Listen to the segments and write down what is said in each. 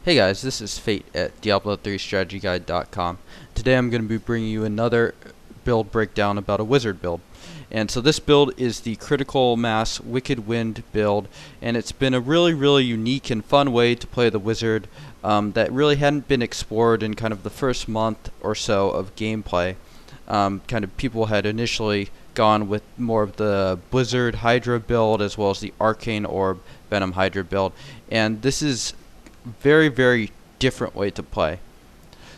Hey guys, this is Fate at Diablo3StrategyGuide.com. Today I'm going to be bringing you another build breakdown about a wizard build. And so this build is the Critical Mass Wicked Wind build, and it's been a really unique and fun way to play the wizard that really hadn't been explored in kind of the first month or so of gameplay. Kind of people had initially gone with more of the Blizzard Hydra build as well as the Arcane Orb Venom Hydra build, and this is very different way to play.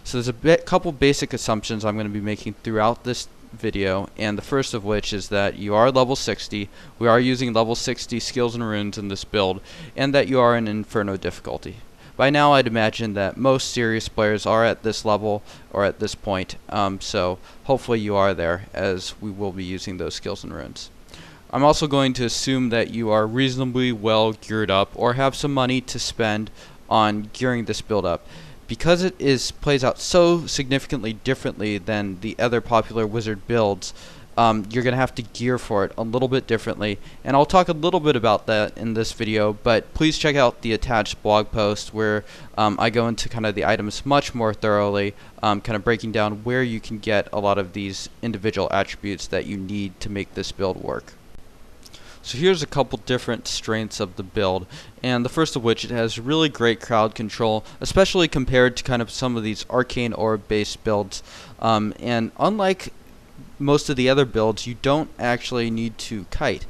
So there's a couple basic assumptions I'm going to be making throughout this video, and the first of which is that you are level 60, we are using level 60 skills and runes in this build, and that you are in Inferno difficulty. By now I'd imagine that most serious players are at this level or at this point, so hopefully you are there, as we will be using those skills and runes. I'm also going to assume that you are reasonably well geared up or have some money to spend on gearing this build up. Because it plays out so significantly differently than the other popular wizard builds, you're going to have to gear for it a little bit differently, and I'll talk a little bit about that in this video, but please check out the attached blog post where I go into kind of the items much more thoroughly, kind of breaking down where you can get a lot of these individual attributes that you need to make this build work. So here's a couple different strengths of the build, and the first of which, it has really great crowd control, especially compared to kind of some of these Arcane Orb based builds, and unlike most of the other builds, you don't actually need to kite.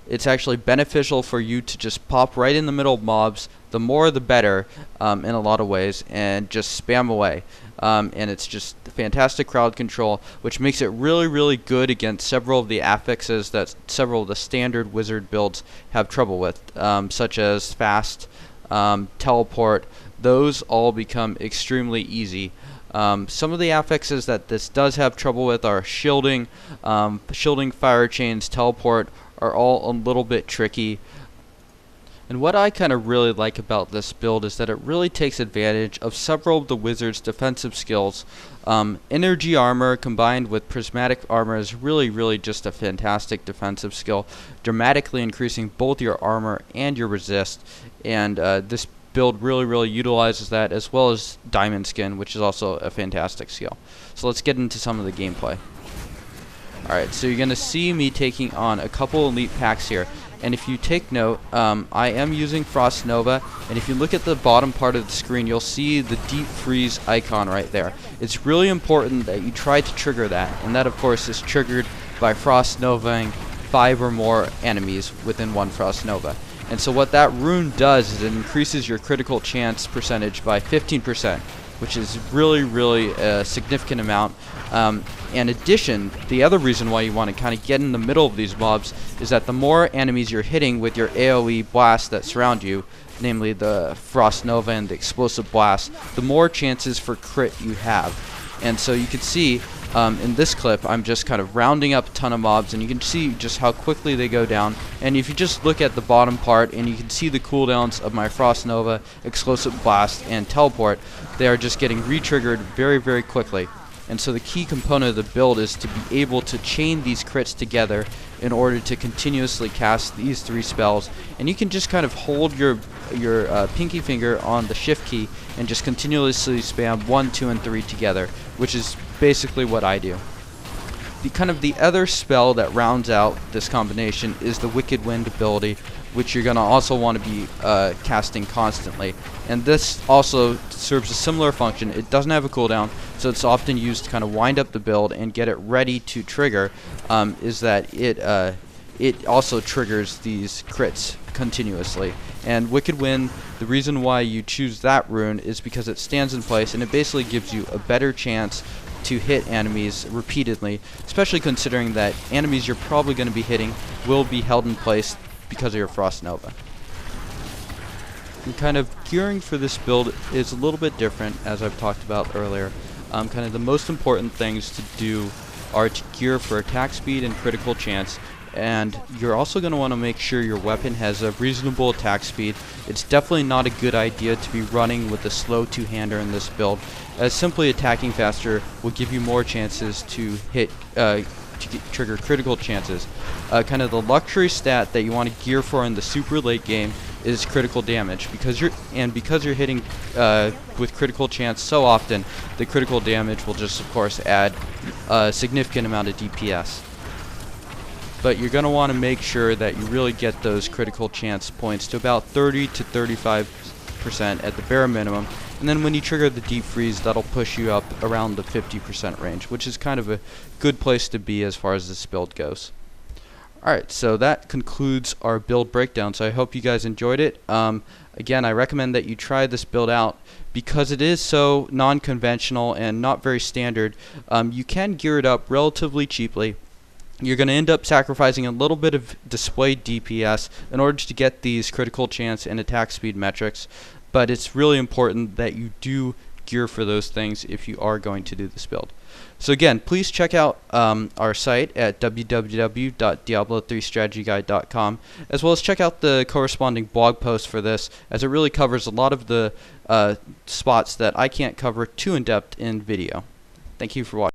It's actually beneficial for you to just pop right in the middle of mobs, the more the better, in a lot of ways, and just spam away. And it's just fantastic crowd control, which makes it really good against several of the affixes that several of the standard wizard builds have trouble with, such as fast, teleport. Those all become extremely easy. Some of the affixes that this does have trouble with are shielding, fire chains, teleport are all a little bit tricky. And what I kind of really like about this build is that it really takes advantage of several of the wizard's defensive skills. Energy armor combined with prismatic armor is really just a fantastic defensive skill, dramatically increasing both your armor and your resist, and this build really utilizes that, as well as diamond skin, which is also a fantastic skill. So let's get into some of the gameplay. Alright, so you're going to see me taking on a couple elite packs here. And if you take note, I am using Frost Nova, and if you look at the bottom part of the screen, you'll see the deep freeze icon right there. It's really important that you try to trigger that, and that of course is triggered by Frost Novaing 5 or more enemies within one Frost Nova. And so what that rune does is it increases your critical chance percentage by 15%, which is really a significant amount. In addition, the other reason why you want to kind of get in the middle of these mobs is that the more enemies you're hitting with your AoE blast that surround you, namely the Frost Nova and the Explosive Blast, the more chances for crit you have. And so you can see in this clip, I'm just kind of rounding up a ton of mobs, and you can see just how quickly they go down. And if you just look at the bottom part, and you can see the cooldowns of my Frost Nova, Explosive Blast, and Teleport, they are just getting re-triggered very quickly. And so the key component of the build is to be able to chain these crits together in order to continuously cast these 3 spells. And you can just kind of hold your pinky finger on the shift key and just continuously spam 1, 2, and 3 together, which is basically what I do. The other spell that rounds out this combination is the Wicked Wind ability, which you're going to also want to be casting constantly. And this also serves a similar function. It doesn't have a cooldown, so it's often used to kind of wind up the build and get it ready to trigger, is that it also triggers these crits continuously. And Wicked Wind, the reason why you choose that rune is because it stands in place, and it basically gives you a better chance to hit enemies repeatedly, especially considering that enemies you're probably going to be hitting will be held in place because of your Frost Nova. And kind of gearing for this build is a little bit different, as I've talked about earlier. Kind of the most important things to do are to gear for attack speed and critical chance, and you're also going to want to make sure your weapon has a reasonable attack speed. It's definitely not a good idea to be running with a slow two-hander in this build, as simply attacking faster will give you more chances to hit trigger critical chances. Kind of the luxury stat that you want to gear for in the super late game is critical damage, because you're hitting with critical chance so often. The critical damage will just, of course, add a significant amount of DPS. But you're going to want to make sure that you really get those critical chance points to about 30 to 35% at the bare minimum. And then when you trigger the deep freeze, that'll push you up around the 50% range, which is kind of a good place to be as far as this build goes. Alright, so that concludes our build breakdown. So I hope you guys enjoyed it. Again, I recommend that you try this build out because it is so non-conventional and not very standard. You can gear it up relatively cheaply. You're going to end up sacrificing a little bit of display DPS in order to get these critical chance and attack speed metrics, but it's really important that you do gear for those things if you are going to do this build. So again, please check out our site at www.diablo3strategyguide.com, as well as check out the corresponding blog post for this, as it really covers a lot of the spots that I can't cover too in depth in video. Thank you for watching.